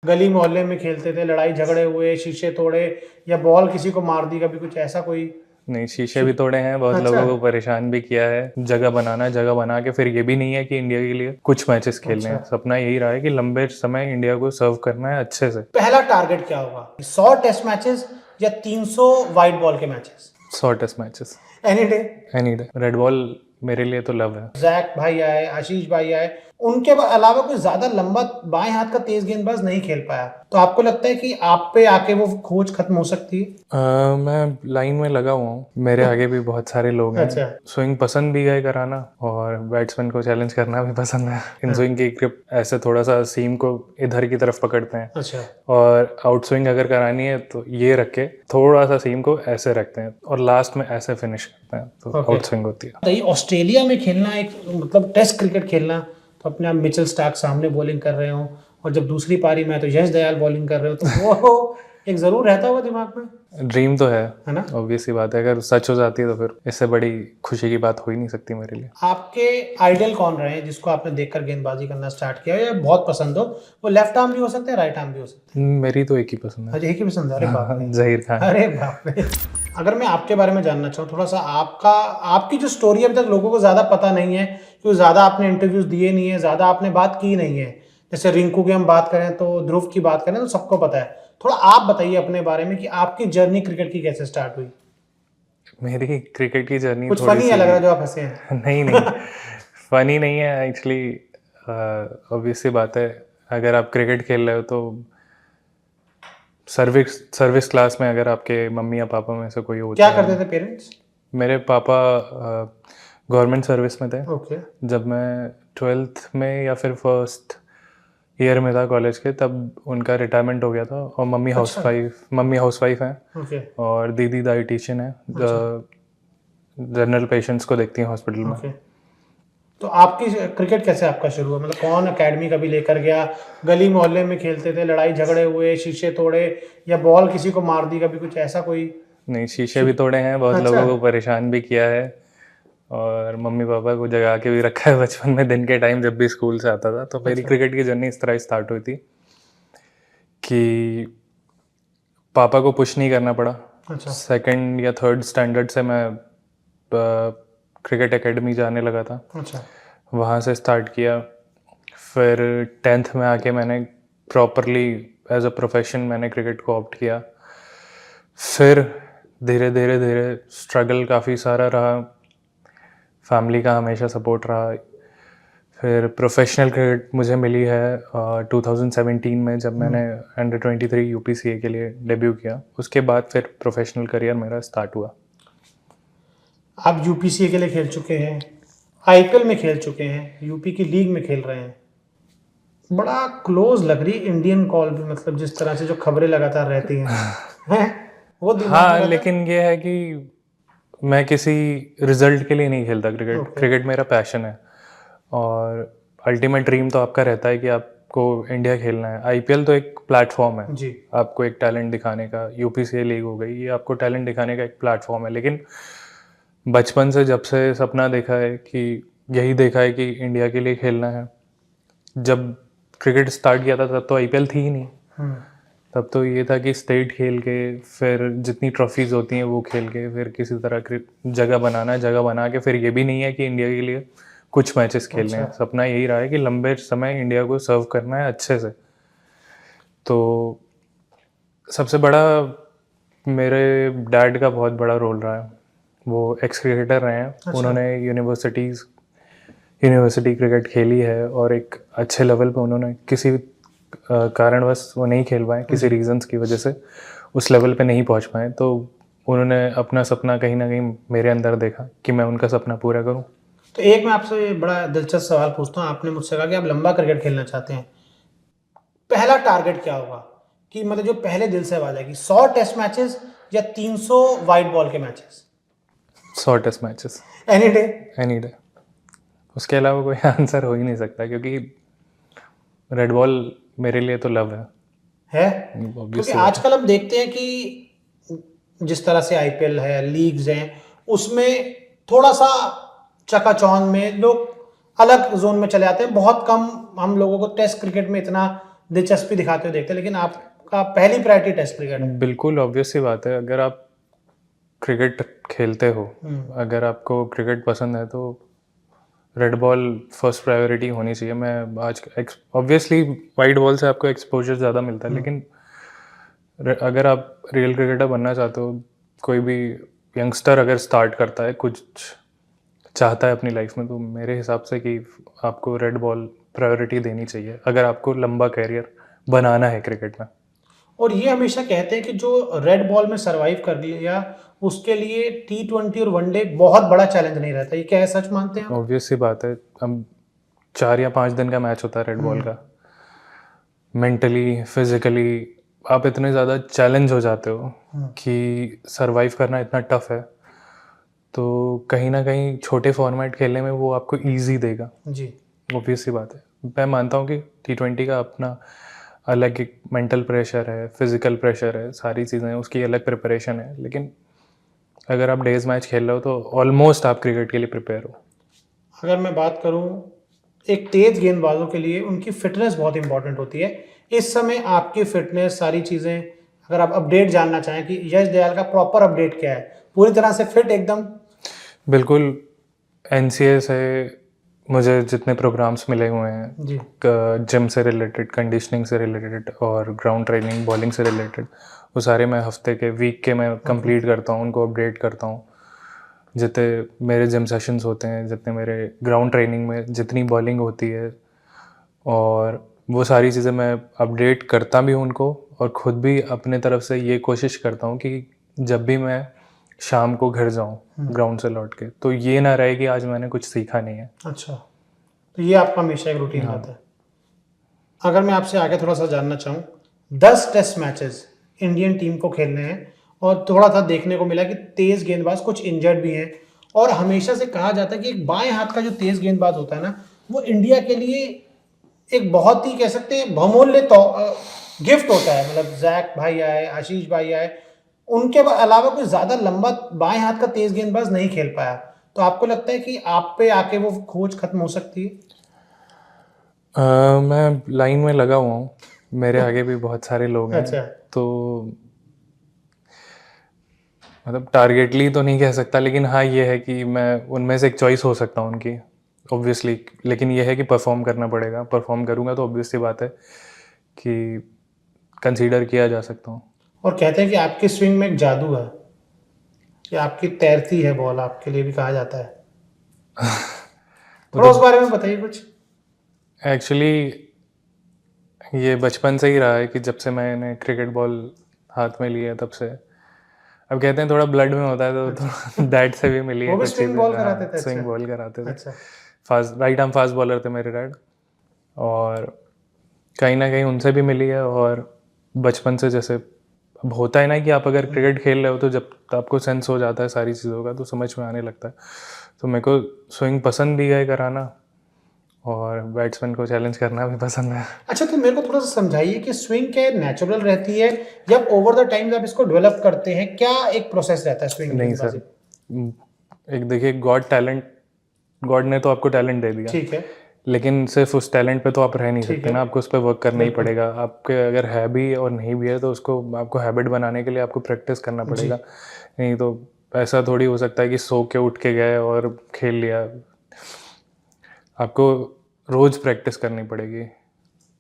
गली मोहल्ले में खेलते थे, लड़ाई झगड़े हुए, शीशे तोड़े या बॉल किसी को मार दी, कभी कुछ ऐसा कोई? नहीं, शीशे भी तोड़े हैं, बहुत अच्छा। लोगों को परेशान भी किया है। जगह बना के फिर ये भी नहीं है कि इंडिया के लिए कुछ मैचेस खेलने हैं। अच्छा। सपना यही रहा है कि लंबे समय इंडिया को सर्व करना है अच्छे से। पहला टारगेट क्या होगा? 100 टेस्ट मैचेस या 300 वाइट बॉल के matches? 100 test matches any day. Any day. Red ball मेरे लिए तो लव है। जैक भाई आए, आशीष भाई आए, उनके अलावा कोई ज्यादा लंबा बाएं हाथ का तेज गेंदबाज नहीं खेल पाया, तो आपको लगता है कि आप पे आके वो खोज खत्म हो सकती है? मैं लाइन में लगा हुआ हूँ, मेरे आगे भी बहुत सारे लोग हैं। अच्छा। स्विंग पसंद भी है कराना और बैट्समैन को चैलेंज करना भी पसंद है। इन स्विंग की ग्रिप ऐसे थोड़ा सा सीम को इधर की तरफ पकड़ते हैं। अच्छा। और आउट स्विंग अगर करानी है तो ये रख के थोड़ा सा सीम को ऐसे रखते हैं और लास्ट में ऐसे फिनिश करते हैं, तो आउट स्विंग होती है। तो ये ऑस्ट्रेलिया में खेलना, एक मतलब टेस्ट क्रिकेट खेलना, तो अपने आप मिचेल स्टार्क सामने बॉलिंग कर रहे हो और जब दूसरी पारी में तो यश दयाल बॉलिंग कर रहे हो, तो वो एक जरूर रहता होगा दिमाग में। ड्रीम तो है ना? ऑब्वियस सी बात है, अगर सच हो जाती है तो फिर इससे बड़ी खुशी की बात हो ही नहीं सकती मेरे लिए। आपके आइडल कौन रहे हैं जिसको आपने देखकर गेंदबाजी करना स्टार्ट किया या बहुत पसंद हो? वो लेफ्ट आर्म भी हो सकते हैं, राइट आर्म भी हो सकते मेरी तो एक ही पसंद है। हैं। एक ही पसंद है? अरे बाप रे। जहीर खान। अरे बाप रे। अगर मैं आपके बारे में जानना चाहूँ थोड़ा सा, आपकी जो स्टोरी अभी तक लोगों को ज्यादा पता नहीं है, क्योंकि ज्यादा आपने इंटरव्यूज दिए नहीं है, ज्यादा आपने बात की नहीं है। जैसे रिंकू की हम बात करें तो, ध्रुव की बात करें तो सबको पता है। थोड़ा आप बताइए अपने बारे में कि आपकी जर्नी क्रिकेट की कैसे स्टार्ट हुई? मेरी क्रिकेट की जर्नी कुछ थोड़ी फनी सी है लग रहा है जो आप हंसे हैं। नहीं फनी नहीं है एक्चुअली। ऑब्वियस सी बात है, अगर आप क्रिकेट खेल रहे हो तो सर्विस क्लास में अगर आपके मम्मी या पापा में से कोई होता क्या है। करते थे पेरेंट्स? मेरे पापा गवर्नमेंट सर्विस में थे। ओके। जब मैं 12th में या फिर फर्स्ट ईयर में था कॉलेज के, तब उनका रिटायरमेंट हो गया था। और मम्मी हाउसवाइफ हैं ओके। और दीदी डाइटिशियन है, जनरल पेशेंट्स को देखती हैं हॉस्पिटल में। ओके। तो आपकी क्रिकेट कैसे आपका शुरू हुआ? मतलब कौन अकेडमी कभी लेकर गया? गली मोहल्ले में खेलते थे, लड़ाई झगड़े हुए, शीशे तोड़े या बॉल किसी को मार दी, कभी कुछ ऐसा कोई? नहीं, शीशे भी तोड़े हैं, बहुत अच्छा। लोगों को परेशान भी किया है और मम्मी पापा को जगा के भी रखा है बचपन में। दिन के टाइम जब भी स्कूल से आता था तो मेरी क्रिकेट की जर्नी इस तरह स्टार्ट हुई थी कि पापा को पुश नहीं करना पड़ा। अच्छा। 2nd या 3rd स्टैंडर्ड से मैं क्रिकेट एकेडमी जाने लगा था। अच्छा। वहाँ से स्टार्ट किया। फिर 10th में आके मैंने प्रॉपरली एज अ प्रोफेशन मैंने क्रिकेट को ऑप्ट किया। फिर धीरे धीरे धीरे स्ट्रगल काफ़ी सारा रहा, फैमिली का हमेशा सपोर्ट रहा। फिर प्रोफेशनल क्रिकेट मुझे मिली है 2017 में, जब मैंने अंडर 23 यूपीसीए के लिए डेब्यू किया। उसके बाद फिर प्रोफेशनल करियर मेरा स्टार्ट हुआ। आप यूपीसीए के लिए खेल चुके हैं, आईपीएल में खेल चुके हैं, यूपी की लीग में खेल रहे हैं, बड़ा क्लोज लग रही इंडियन कॉल भी, मतलब जिस तरह से जो खबरें लगातार रहती हैं वो दिमाग में हाँ, रहता है? लेकिन ये है कि मैं किसी रिजल्ट के लिए नहीं खेलता क्रिकेट। Okay. क्रिकेट मेरा पैशन है और अल्टीमेट ड्रीम तो आपका रहता है कि आपको इंडिया खेलना है। आईपीएल तो एक प्लेटफॉर्म है जी। आपको एक टैलेंट दिखाने का। यूपीसीए लीग हो गई, ये आपको टैलेंट दिखाने का एक प्लेटफॉर्म है। लेकिन बचपन से जब से सपना देखा है कि यही देखा है कि इंडिया के लिए खेलना है। जब क्रिकेट स्टार्ट किया था तब तो आईपीएल थी ही नहीं। तब तो ये था कि स्टेट खेल के, फिर जितनी ट्रॉफीज होती हैं वो खेल के, फिर किसी तरह जगह बना के फिर ये भी नहीं है कि इंडिया के लिए कुछ मैचेस खेलने हैं। सपना यही रहा है कि लंबे समय इंडिया को सर्व करना है अच्छे से। तो सबसे बड़ा मेरे डैड का बहुत बड़ा रोल रहा है। वो एक्स क्रिकेटर रहे हैं। उन्होंने यूनिवर्सिटी क्रिकेट खेली है और एक अच्छे लेवल पे उन्होंने किसी कारणवश वो नहीं खेल पाए, किसी रीजंस की वजह से उस लेवल पे नहीं पहुंच पाए। तो उन्होंने अपना सपना कहीं ना कहीं मेरे अंदर देखा कि मैं उनका सपना पूरा करूं। तो एक मैं आपसे बड़ा दिलचस्प सवाल पूछता हूँ। आपने मुझसे कहा कि आप लंबा क्रिकेट खेलना चाहते हैं, पहला टारगेट क्या होगा? कि मतलब जो पहले दिल से आवाज आएगी, 100 टेस्ट मैचेस या 300 वाइट बॉल के matches? 100 test matches any day. Any day. उसके अलावा कोई आंसर हो ही नहीं सकता, क्योंकि रेड बॉल मेरे लिए तो लव है। क्योंकि आजकल हम देखते हैं कि जिस तरह से आईपीएल है, लीग्स हैं, उसमें थोड़ा सा चकाचौंध में लोग अलग जोन में चले आते हैं। बहुत कम हम लोगों को टेस्ट क्रिकेट में इतना दिलचस्पी दिखाते हुए देखते हैं, लेकिन आपका पहली प्रायोरिटी टेस्ट क्रिकेट है। बिल्कुल ऑब्वियस सी बात है, अगर आप क्रिकेट खेलते हो, अगर आपको क्रिकेट पसंद है तो रेड बॉल फर्स्ट प्रायोरिटी होनी चाहिए। मैं आज ऑब्वियसली वाइट बॉल से आपको एक्सपोजर ज़्यादा मिलता है, लेकिन अगर आप रियल क्रिकेटर बनना चाहते हो, कोई भी यंगस्टर अगर स्टार्ट करता है, कुछ चाहता है अपनी लाइफ में, तो मेरे हिसाब से कि आपको रेड बॉल प्रायोरिटी देनी चाहिए अगर आपको लंबा करियर बनाना है क्रिकेट में। और ये हमेशा कहते हैं कि जो रेड बॉल में सरवाइव कर लिया उसके लिए T20 और वनडे बहुत बड़ा चैलेंज नहीं रहता, ये क्या है, सच मानते हैं आप? ऑब्वियस सी बात है, हम 4 या 5 दिन का मैच होता है रेड बॉल का। मेंटली फिजिकली आप इतने ज़्यादा चैलेंज हो जाते हो कि सरवाइव करना इतना टफ है, तो कहीं ना कहीं छोटे फॉर्मेट खेलने में वो आपको इजी देगा। जी। ऑब्वियस सी बात है, मैं मानता हूँ कि T20 का अपना अलग एक मेंटल प्रेशर है, फिजिकल प्रेशर है, सारी चीज़ें उसकी अलग प्रिपरेशन है, लेकिन अगर आप डेज मैच खेल रहे हो तो ऑलमोस्ट आप क्रिकेट के लिए प्रिपेयर हो। अगर मैं बात करूं, एक तेज गेंदबाजों के लिए उनकी फिटनेस बहुत इंपॉर्टेंट होती है। इस समय आपकी फिटनेस, सारी चीज़ें, अगर आप अपडेट जानना चाहें कि यश दयाल का प्रॉपर अपडेट क्या है, पूरी तरह से फिट एकदम? बिल्कुल, NCA से मुझे जितने प्रोग्राम्स मिले हुए हैं जी। जिम से रिलेटेड, कंडीशनिंग से रिलेटेड और ग्राउंड ट्रेनिंग, बॉलिंग से रिलेटेड, वो सारे मैं हफ्ते के, वीक के मैं कंप्लीट करता हूँ, उनको अपडेट करता हूँ। जितने मेरे जिम सेशंस होते हैं, जितने मेरे ग्राउंड ट्रेनिंग में जितनी बॉलिंग होती है, और वो सारी चीज़ें मैं अपडेट करता भी हूँ उनको, और ख़ुद भी अपने तरफ से ये कोशिश करता हूँ कि जब भी मैं शाम को घर जाऊँ ग्राउंड से लौट के, तो ये ना रहे कि आज मैंने कुछ सीखा नहीं है। अच्छा, तो ये आपका हमेशा एक रूटीन रहता है। अगर मैं आपसे आगे थोड़ा सा जानना चाहूँ, 10 टेस्ट मैचेस इंडियन टीम को खेलने हैं और थोड़ा सा देखने को मिला कि तेज गेंदबाज कुछ इंजर्ड भी हैं, और हमेशा से कहा जाता है कि एक बाएं हाथ का जो तेज गेंदबाज होता है ना, वो इंडिया के लिए एक बहुत ही, कह सकते हैं, बहुमूल्य गिफ्ट होता है। मतलब जैक भाई आए, आशीष भाई आए, उनके अलावा कोई ज़्यादा लंबा बाएं हाथ का तेज गेंदबाज नहीं खेल पाया। तो आपको लगता है कि आप पे आके वो खोज खत्म हो सकती है? मैं लाइन में लगा हुआ हूँ, मेरे आगे भी बहुत सारे लोग हैं। अच्छा। तो मतलब टारगेटली तो नहीं कह सकता, लेकिन हाँ ये है कि मैं उनमें से एक चॉइस हो सकता हूँ उनकी, ऑब्वियसली। लेकिन ये है कि परफॉर्म करना पड़ेगा, परफॉर्म करूँगा तो ऑब्वियस सी बात है कि कंसीडर किया जा सकता हूँ। और कहते हैं कि आपकी स्विंग में एक जादू है, कि आपकी तैरती है बॉल, आपके लिए भी कहा जाता है। थोड़ा उस बारे में बताइए कुछ। एक्चुअली ये बचपन से ही रहा है कि जब से मैंने क्रिकेट बॉल हाथ में लिया तब से, अब कहते हैं थोड़ा ब्लड में होता है, तो डैड से भी मिली वो है भी कुछ स्विंग चीज़ें। बॉल हाँ, कराते थे? स्विंग अच्छा। बॉल कराते थे। अच्छा। Fast right arm fast bowler थे मेरे डैड, और कहीं ना कहीं उनसे भी मिली है। और बचपन से, जैसे अब होता है ना कि आप अगर क्रिकेट खेल रहे हो तो जब आपको सेंस हो जाता है सारी चीज़ों का, तो समझ में आने लगता है। तो मेरे को स्विंग पसंद भी है कराना, और बैट्समैन को चैलेंज करना भी पसंद है। अच्छा, तो मेरे को थोड़ा सा समझाइए कि स्विंग क्या नेचुरल रहती है या ओवर द टाइम आप इसको डेवलप करते हैं? क्या एक प्रोसेस रहता है स्विंग नहीं गेंदबाजी? सर, एक देखिए, गॉड ने तो आपको टैलेंट दे दिया, ठीक है। लेकिन सिर्फ उस टैलेंट पे तो आप रह नहीं ठीक सकते है। ना, आपको उस पर वर्क करना ही बिल्कुल। पड़ेगा। आपके अगर है भी और नहीं भी है तो उसको आपको हैबिट बनाने के लिए आपको प्रैक्टिस करना जी। पड़ेगा। नहीं तो ऐसा थोड़ी हो सकता है कि सो के उठ के गए और खेल लिया। आपको रोज़ प्रैक्टिस करनी पड़ेगी।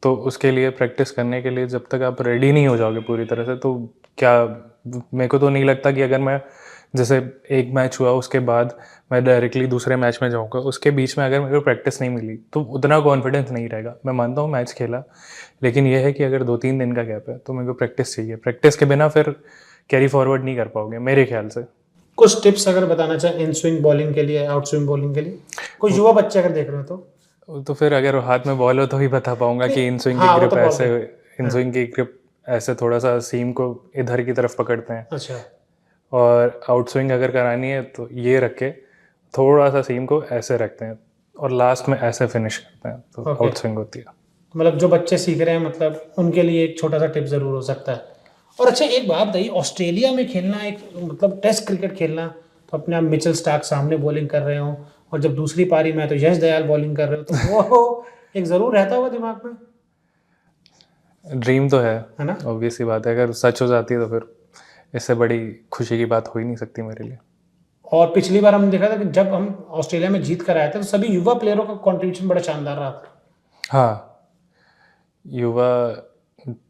तो उसके लिए, प्रैक्टिस करने के लिए, जब तक आप रेडी नहीं हो जाओगे पूरी तरह से, तो क्या, मेरे को तो नहीं लगता कि अगर मैं, जैसे एक मैच हुआ उसके बाद मैं डायरेक्टली दूसरे मैच में जाऊंगा, उसके बीच में अगर मेरे को प्रैक्टिस नहीं मिली तो उतना कॉन्फिडेंस नहीं रहेगा। मैं मानता हूँ मैच खेला, लेकिन यह है कि अगर 2-3 दिन का गैप है तो मेरे को प्रैक्टिस चाहिए। प्रैक्टिस के बिना फिर कैरी फॉरवर्ड नहीं कर पाओगे मेरे ख्याल से। कुछ टिप्स अगर बताना चाहें इन स्विंग बॉलिंग के लिए, आउट स्विंग बॉलिंग के लिए, कोई युवा बच्चे अगर देख रहे हो तो फिर अगर हाथ में बॉल हो तो ही बता पाऊंगा नहीं, कि इन स्विंग की हाँ, वो ग्रिप तो ऐसे, बहुत इन स्विंग की ग्रिप ऐसे थोड़ा सा सीम को इधर की तरफ पकड़ते हैं, अच्छा। और आउट स्विंग अगर करानी है तो ये रख के थोड़ा सा सीम को ऐसे रखते हैं, और लास्ट में ऐसे फिनिश करते हैं, तो ओके। आउट स्विंग होती है। मतलब जो बच्चे सीख रहे हैं, मतलब उनके लिए एक छोटा सा टिप जरूर हो सकता है। और अच्छा, एक बात बताइए, ऑस्ट्रेलिया में खेलना, एक मतलब टेस्ट क्रिकेट खेलना, तो अपने आप मिचेल स्टार्क सामने बॉलिंग कर रहे हो, और जब दूसरी पारी में तो यश दयाल बॉलिंग कर रहे हो, तो वो एक जरूर रहता होगा दिमाग में। ड्रीम तो है ना? ऑब्वियस सी बात है, अगर सच हो जाती है तो फिर इससे बड़ी खुशी की बात हो ही नहीं सकती मेरे लिए। और पिछली बार हमने देखा था कि जब हम ऑस्ट्रेलिया में जीत कर आए थे तो सभी युवा प्लेयरों का कंट्रीब्यूशन बड़ा शानदार रहा था। हाँ, युवा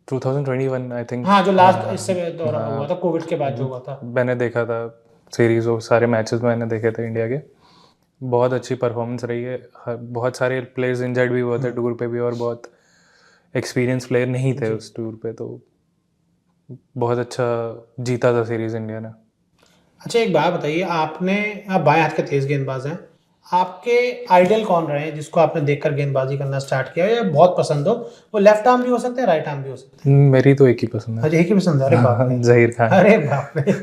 2021 आई थिंक। हाँ, जो लास्ट इससे दौरान हुआ था, कोविड के बाद जो हुआ था। मैंने देखा था सीरीज और सारे मैचेस मैंने देखे थे इंडिया के, बहुत अच्छी परफॉर्मेंस रही है। बहुत सारे प्लेयर्स इंजर्ड भी हुए थे टूर पे भी, और बहुत एक्सपीरियंस प्लेयर नहीं थे उस टूर पे, तो बहुत अच्छा जीता था सीरीज इंडिया ने। अच्छा, एक बात बताइए, आप बाएं हाथ के तेज गेंदबाज हैं, आपके आइडल कौन रहे हैं जिसको आपने देखकर गेंदबाजी करना स्टार्ट किया या बहुत पसंद हो? वो लेफ्ट आर्म भी हो सकते हैं, राइट आर्म भी हो सकते मेरी तो एक ही पसंद हैं। है। अरे एक ही पसंद है? अरे बाप रे, जहीर खान। अरे बाप रे,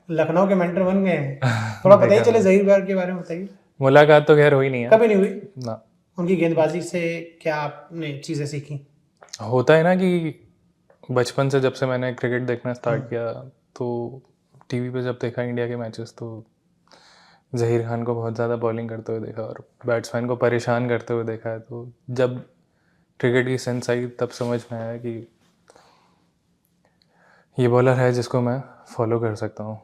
लखनऊ के मेंटर बन गए हैं। थोड़ा पता ही चले जहीर भाई के बारे में बताइए। मुलाकात तो खैर हुई नहीं है, कभी नहीं हुई ना। उनकी गेंदबाजी से? क्या आपने चीजें सीखी? होता है ना कि बचपन से जब से मैंने क्रिकेट देखना स्टार्ट किया, तो टीवी पे जब देखा इंडिया के मैचेस, तो जहीर खान को बहुत ज़्यादा बॉलिंग करते हुए देखा और बैट्समैन को परेशान करते हुए देखा है। तो जब क्रिकेट की सेंस आई तब समझ में आया कि ये बॉलर है जिसको मैं फॉलो कर सकता हूँ।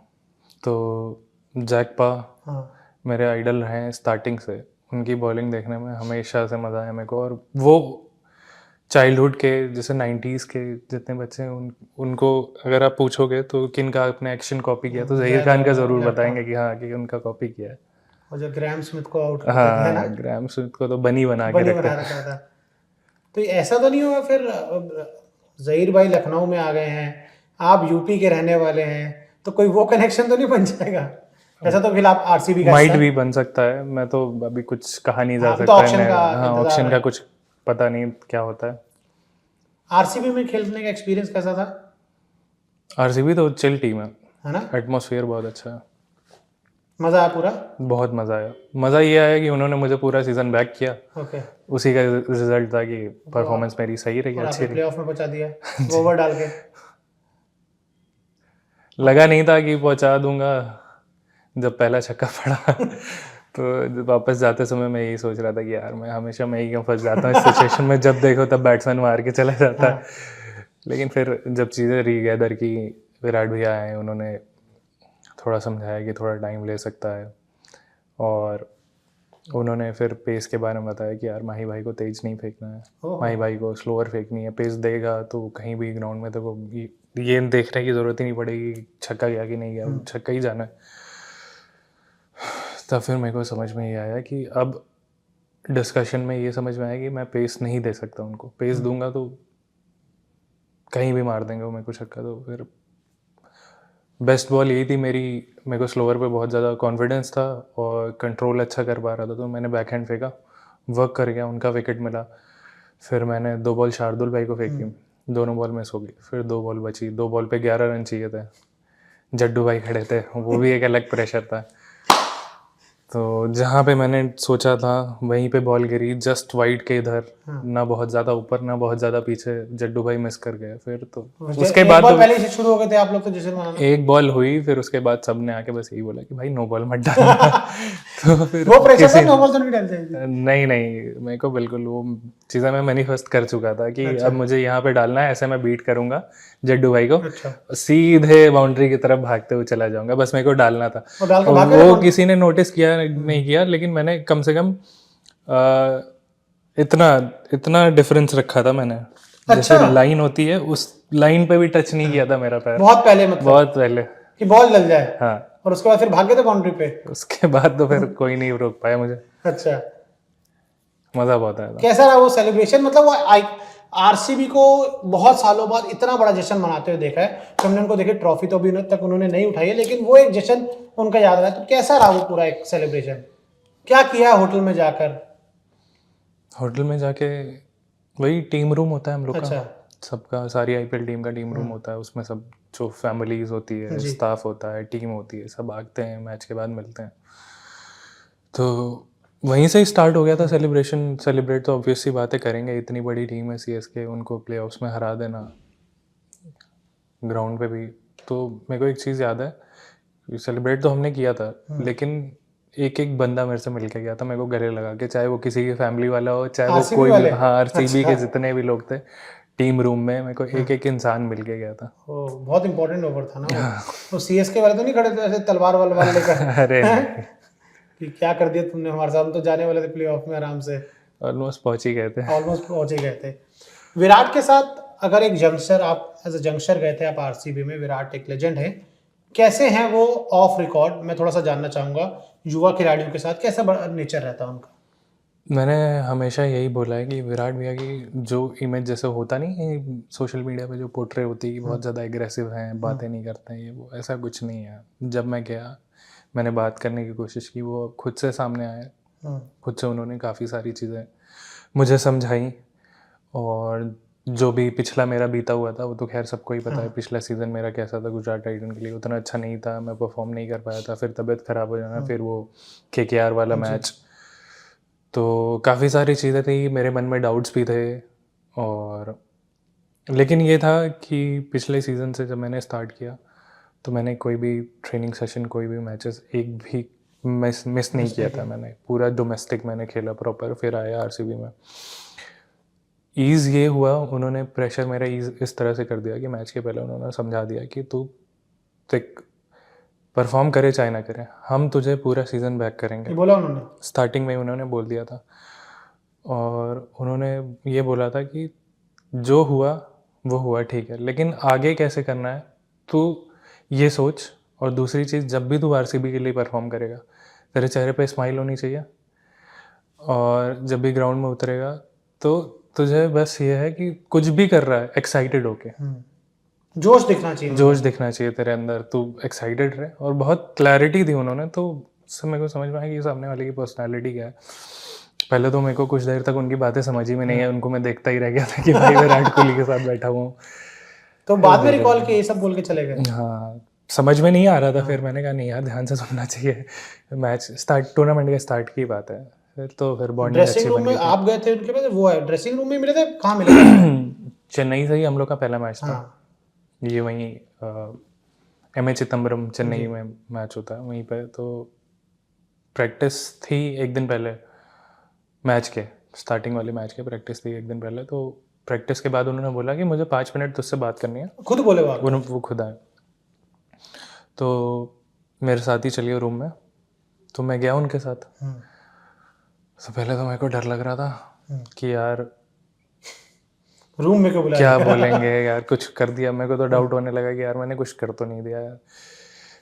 तो जैक पा मेरे आइडल रहे हैं स्टार्टिंग से। उनकी बॉलिंग देखने में हमेशा से मज़ा आया मेरे को। और वो चाइल्डहुड के जैसे 90s के जितने बच्चे हैं उनको अगर आप पूछोगे तो किन का आपने एक्शन कॉपी किया, तो जहीर खान का ज़रूर बताएंगे कि हाँ, कि उनका कॉपी किया है। और जो ग्राहम स्मिथ को आउट करते थे ना, हाँ, ग्राहम स्मिथ को तो बनी बना के बनी रखते बना रखा था। तो ऐसा तो नहीं हुआ फिर जहीर भाई लखनऊ में आ गए हैं, आप यूपी के रहने वाले हैं, तो कोई वो कनेक्शन तो नहीं बन जाएगा? ऐसा तो फिर आप आरसीबी का माइट भी बन सकता है। मैं तो अभी कुछ कहा नहीं जा तो सकता ऑक्शन है। का हाँ, इंतजार ऑक्शन का है। कुछ पता नहीं क्या होता है। आरसीबी में खेलने का एक्सपीरियंस कैसा था? आरसीबी तो चिल टीम है ना? एटमॉस्फेयर बहुत अच्छा है, मजा आया पूरा? बहुत मज़ा आया। मज़ा ये आया कि उन्होंने मुझे पूरा सीज़न बैक किया, ओके। उसी का रिजल्ट था कि परफॉर्मेंस मेरी सही रही, और अच्छी आपने रही। प्लेऑफ में पहुंचा दिया ओवर डाल के। लगा नहीं था कि पहुंचा दूंगा। जब पहला छक्का पड़ा तो वापस जाते समय मैं यही सोच रहा था कि यार मैं ही क्यों फंस जाता हूँ इस सिचुएशन में, जब देखो तब बैट्समैन मार के चला जाता है। लेकिन फिर जब चीज़ें रीगैदर की, विराट भैया आए, उन्होंने थोड़ा समझाया कि थोड़ा टाइम ले सकता है, और उन्होंने फिर पेस के बारे में बताया कि यार माही भाई को तेज नहीं फेंकना है, माही भाई को स्लोअर फेंकनी है। पेस देगा तो कहीं भी ग्राउंड में तो वो ये देखने की ज़रूरत ही नहीं पड़ेगी छक्का गया कि नहीं गया, छक्का ही जाना है। तब फिर मेरे को समझ में ये आया कि अब डिस्कशन में ये समझ में आया कि मैं पेस नहीं दे सकता उनको। पेस दूंगा तो कहीं भी मार देंगे वो मेरे को छक्का। तो फिर बेस्ट बॉल यही थी मेरी। मेरे को स्लोअर पे बहुत ज़्यादा कॉन्फिडेंस था और कंट्रोल अच्छा कर पा रहा था, तो मैंने बैक हैंड फेंका, वर्क कर गया, उनका विकेट मिला। फिर मैंने 2 बॉल शार्दुल भाई को फेंकी, दोनों बॉल मिस हो गई। फिर 2 बॉल बची, 2 बॉल पे 11 रन चाहिए थे। जड्डू भाई खड़े थे, वो भी एक अलग प्रेशर था। तो जहाँ पे मैंने सोचा था वहीं पे बॉल गिरी, जस्ट वाइड के इधर, ना बहुत ज़्यादा ऊपर ना बहुत ज़्यादा पीछे। जड्डू भाई मिस कर गए। फिर तो उसके बाद तो पहले से शुरू हो गए थे आप लोग तो जैसे मानो। एक बॉल हुई, फिर उसके बाद सबने आके बस यही बोला कि भाई नो बॉल मत डालना। तो फिर वो प्रेशर था, नो बॉल तो नहीं डालते थे। नहीं मेरे को बिल्कुल वो चीज़ें मैं मैनिफेस्ट कर चुका था कि अब मुझे यहाँ पे डालना है, ऐसे मैं बीट करूंगा जड्डू भाई को, सीधे बाउंड्री की तरफ भागते हुए चला जाऊंगा, बस मेरे को डालना था। वो किसी ने नोटिस किया नहीं किया, लेकिन मैंने कम से कम इतना डिफरेंस रखा था मैंने। जैसे लाइन होती है उस लाइन पे भी टच नहीं किया था मेरा पैर। बहुत पहले, मतलब बहुत पहले कि बॉल डल जाए। हाँ। और उसके बाद फिर भागे थे बाउंड्री पे। उसके बाद तो फिर कोई नहीं रोक पाया मुझे। अच्छा, मजा बहुत आया था। कैसा रहा वो सेलिब्रेशन? मतलब वो आरसीबी को बहुत सालों बाद इतना बड़ा जश्न मनाते हुए देखा है। हमने उनको देखे, ट्रॉफी तो अभी तक उन्होंने नहीं उठाई है, लेकिन वो एक जश्न उनका याद रहा है। तो कैसा रहा वो पूरा एक सेलिब्रेशन? क्या किया होटल में जाकर? होटल में जाके वही टीम रूम होता है हम लोग अच्छा। का, सबका, सारी आईपीएल टीम का टीम रूम होता है। उसमें सब जो फैमिलीज होती है, स्टाफ होता है, टीम होती है, सब आते हैं, मैच के बाद मिलते हैं। तो वहीं से ही स्टार्ट हो गया था सेलिब्रेशन। सेलिब्रेट तो ऑब्वियस सी बातें करेंगे, इतनी बड़ी टीम है सीएसके, उनको प्लेऑफ्स में हरा देना ग्राउंड पे भी। तो मेरे को एक चीज़ याद है, सेलिब्रेट तो हमने किया था, लेकिन एक एक बंदा मेरे से मिल के गया था, मेरे को गले लगा के, चाहे वो किसी की फैमिली वाला हो, चाहे वो कोई भी। हाँ, आरसीबी के जितने भी लोग थे, टीम रूम में मेरे को एक एक इंसान मिल के गया था। ओ, बहुत इंपॉर्टेंट ओवर था ना वो। तो सीएसके वाले तो नहीं खड़े थे ऐसे तलवार वलवार लेकर अरे नहीं, कि क्या कर दिया तुमने हमारे साथ, हम तो जाने वाले थे प्लेऑफ में आराम से, ऑलमोस्ट पहुंच ही गए थे। ऑलमोस्ट पहुंच ही गए थे। विराट के साथ अगर एक यंगस्टर, आप एज अ यंगस्टर गए थे आप आरसीबी में, विराट एक लेजेंड है, कैसे हैं वो ऑफ रिकॉर्ड, मैं थोड़ा सा जानना चाहूंगा। युवा खिलाड़ियों के साथ कैसा नेचर रहता है उनका? मैंने हमेशा यही बोला है कि विराट भैया की जो इमेज जैसे होता नहीं सोशल मीडिया पे जो पोर्ट्रे होती है कि बहुत ज़्यादा एग्रेसिव हैं, बातें नहीं करते हैं, ये वो, ऐसा कुछ नहीं है। जब मैं गया मैंने बात करने की कोशिश की, वो खुद से सामने आए, खुद से उन्होंने काफ़ी सारी चीज़ें मुझे समझाई। और जो भी पिछला मेरा बीता हुआ था वो तो खैर सबको ही पता है, पिछला सीज़न मेरा कैसा था गुजरात टाइटन के लिए, उतना अच्छा नहीं था, मैं परफॉर्म नहीं कर पाया था, फिर तबीयत ख़राब हो जाना, फिर वो केकेआर वाला मैच, तो काफ़ी सारी चीज़ें थी, मेरे मन में डाउट्स भी थे। और लेकिन ये था कि पिछले सीज़न से जब मैंने स्टार्ट किया तो मैंने कोई भी ट्रेनिंग सेशन, कोई भी मैचेस एक भी मिस नहीं किया था। मैंने पूरा डोमेस्टिक मैंने खेला प्रॉपर, फिर आया आरसीबी में। ईज़ ये हुआ, उन्होंने प्रेशर मेरा ईज़ इस तरह से कर दिया कि मैच के पहले उन्होंने समझा दिया कि तू देख परफॉर्म करे चाहे ना करे, हम तुझे पूरा सीज़न बैक करेंगे। ये बोला उन्होंने? स्टार्टिंग में उन्होंने बोल दिया था। और उन्होंने ये बोला था कि जो हुआ वो हुआ, ठीक है, लेकिन आगे कैसे करना है तू ये सोच। और दूसरी चीज़, जब भी तू आरसीबी के लिए परफॉर्म करेगा तेरे चेहरे पे स्माइल होनी चाहिए, और जब भी ग्राउंड में उतरेगा तो तुझे बस ये है कि कुछ भी कर रहा है एक्साइटेड होके, जोश दिखना चाहिए, जोश दिखना चाहिए तेरे अंदर, तू एक्साइटेड रहे। और बहुत क्लैरिटी दी उन्होंने, तो उससे मेरे को समझ में आया कि सामने वाले की पर्सनैलिटी क्या है। पहले तो मेरे को कुछ देर तक उनकी बातें समझ ही में नहीं है, उनको मैं देखता ही रह गया था कि भाई विराट कोहली के साथ बैठा हुआ हूँ। तो बाद में रिकॉल किए, ये सब बोल के चले गए? हाँ, समझ में नहीं आ रहा था, फिर मैंने कहा नहीं यार ध्यान से सुनना चाहिए। मैच स्टार्ट, टूर्नामेंट के स्टार्ट की बात है, फिर बॉन्डिंग अच्छी ड्रेसिंग रूम बन में गई थी। आप गए थे उनके पास, वो है ड्रेसिंग रूम में मिले थे, कहाँ मिले थे? चेन्नई से ही हम लोग का पहला मैच था। हाँ, ये वहीं एम ए चिदम्बरम चेन्नई में मैच होता है वहीं पे। तो प्रैक्टिस थी एक दिन पहले, मैच के स्टार्टिंग वाले मैच के प्रैक्टिस थी एक दिन पहले। तो प्रैक्टिस के बाद उन्होंने बोला कि मुझे 5 मिनट तुझसे बात करनी है। खुद बोले वो आपको? वो खुद आए, तो मेरे साथ ही चलिए रूम में, तो मैं गया उनके साथ। तो पहले तो मेरे को डर लग रहा था कि यार रूम में क्यों बुलाया? क्या बोलेंगे यार, कुछ कर दिया। मेरे को तो डाउट होने लगा कि यार मैंने कुछ कर तो नहीं दिया यार।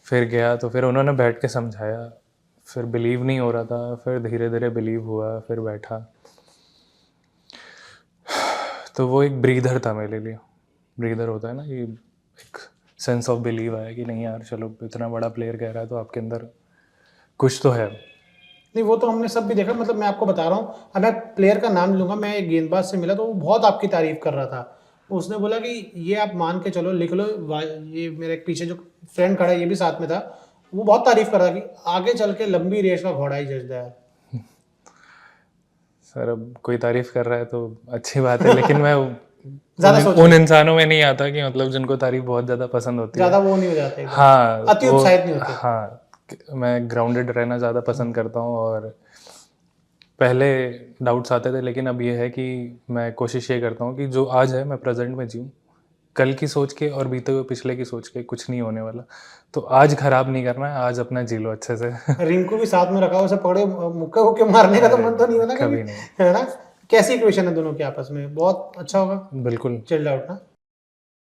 फिर गया तो फिर उन्होंने बैठ के समझाया, फिर बिलीव नहीं हो रहा था, फिर धीरे धीरे बिलीव हुआ, फिर बैठा। तो वो एक ब्रीदर था मेरे लिए। ब्रीदर होता है ना, कि एक सेंस ऑफ बिलीव आया कि नहीं यार चलो इतना बड़ा प्लेयर कह रहा है तो आपके अंदर कुछ तो है। नहीं, वो तो हमने सब भी देखा, मतलब मैं आपको बता रहा हूँ, अब मैं प्लेयर का नाम लूंगा, मैं एक गेंदबाज से मिला तो वो बहुत आपकी तारीफ कर रहा था। उसने बोला कि ये आप मान के चलो, लिख लो, ये मेरे पीछे जो फ्रेंड खड़ा है ये भी साथ में था, वो बहुत तारीफ कर रहा था कि आगे चल के लंबी रेस का घोड़ा ही जचता है। सर अब कोई तारीफ कर रहा है तो अच्छी बात है, लेकिन मैं ज्यादा उन इंसानों में नहीं आता कि मतलब जिनको तारीफ बहुत ज़्यादा पसंद होती है। ज्यादा वो नहीं हो जाते, हाँ, अति उत्साहित नहीं होते। हाँ, मैं ग्राउंडेड रहना ज़्यादा पसंद करता हूँ। और पहले डाउट्स आते थे, लेकिन अब ये है कि मैं कोशिश ये करता हूँ कि जो आज है मैं प्रेजेंट में जीऊँ। कल की सोच के और बीते हुए पिछले की सोच के कुछ नहीं होने वाला, तो आज खराब नहीं करना है, आज अपना जी लो अच्छे से। रिंकू भी साथ में रखा, उसे पकड़े मुक्के मुक्के मारने का तो मन तो नहीं होना कभी कभी, नहीं। है ना? कैसी इक्वेशन है दोनों के आपस में? बहुत अच्छा होगा, बिल्कुल। चिल्ड आउट ना।